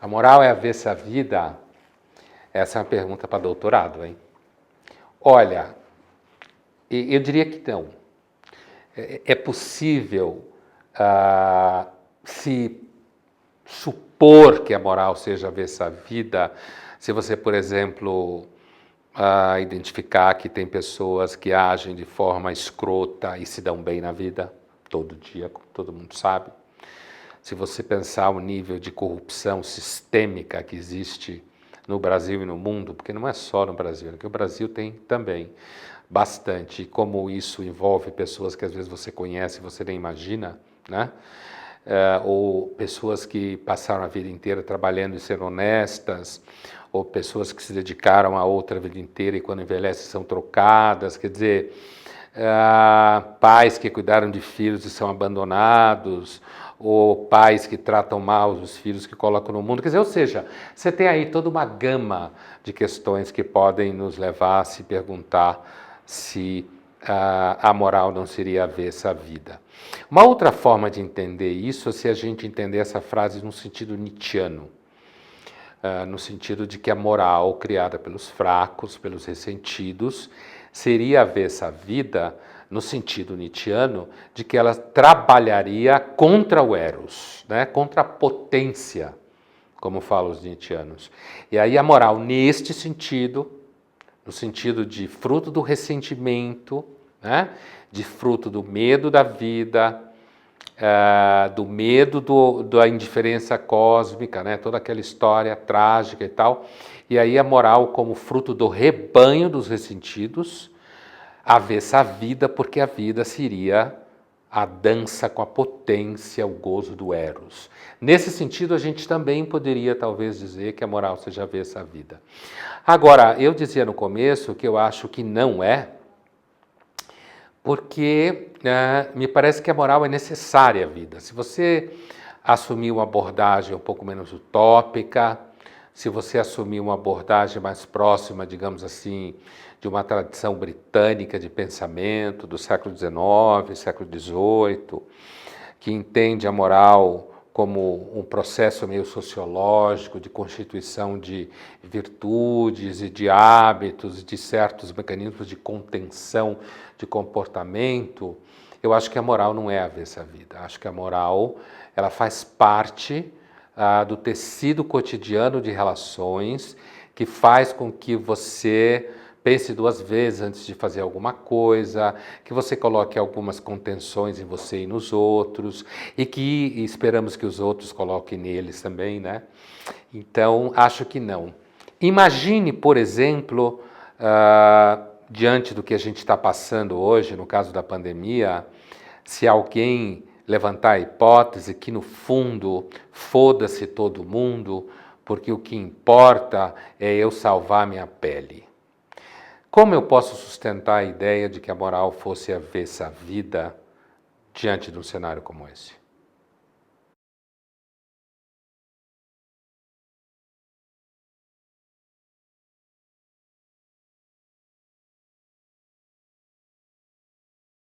A moral é avessa à vida? Essa é uma pergunta para doutorado, hein? Olha, eu diria que não. É possível se supor que a moral seja avessa à vida, se você, por exemplo, identificar que tem pessoas que agem de forma escrota e se dão bem na vida, todo dia, como todo mundo sabe. Se você pensar o nível de corrupção sistêmica que existe no Brasil e no mundo, porque não é só no Brasil, porque o Brasil tem também bastante, como isso envolve pessoas que às vezes você conhece e você nem imagina, né? Ou pessoas que passaram a vida inteira trabalhando e sendo honestas, ou pessoas que se dedicaram a outra vida inteira e quando envelhecem são trocadas, quer dizer, pais que cuidaram de filhos e são abandonados, ou pais que tratam mal os filhos que colocam no mundo, quer dizer, ou seja, você tem aí toda uma gama de questões que podem nos levar a se perguntar se a moral não seria avessa à vida. Uma outra forma de entender isso é se a gente entender essa frase no sentido nietzschiano, no sentido de que a moral criada pelos fracos, pelos ressentidos, seria avessa à vida no sentido nietzschiano de que ela trabalharia contra o eros, né? Contra a potência, como falam os nietzschianos. E aí a moral neste sentido, no sentido de fruto do ressentimento, né? De fruto do medo da vida, do medo da indiferença cósmica, né? Toda aquela história trágica e tal. E aí a moral como fruto do rebanho dos ressentidos, avessa à vida, porque a vida seria a dança com a potência, o gozo do eros. Nesse sentido, a gente também poderia talvez dizer que a moral seja avessa à vida. Agora, eu dizia no começo que eu acho que não é, porque me parece que a moral é necessária à vida. Se você assumir uma abordagem um pouco menos utópica, se você assumir uma abordagem mais próxima, digamos assim, de uma tradição britânica de pensamento do século XIX, século XVIII, que entende a moral como um processo meio sociológico de constituição de virtudes e de hábitos, de certos mecanismos de contenção de comportamento, eu acho que a moral não é avessa à vida. Acho que a moral ela faz parte do tecido cotidiano de relações que faz com que você pense duas vezes antes de fazer alguma coisa, que você coloque algumas contenções em você e nos outros, e que esperamos que os outros coloquem neles também, né? Então, acho que não. Imagine, por exemplo, diante do que a gente está passando hoje, no caso da pandemia, se alguém levantar a hipótese que, no fundo, foda-se todo mundo, porque o que importa é eu salvar minha pele. Como eu posso sustentar a ideia de que a moral fosse avessa à vida diante de um cenário como esse?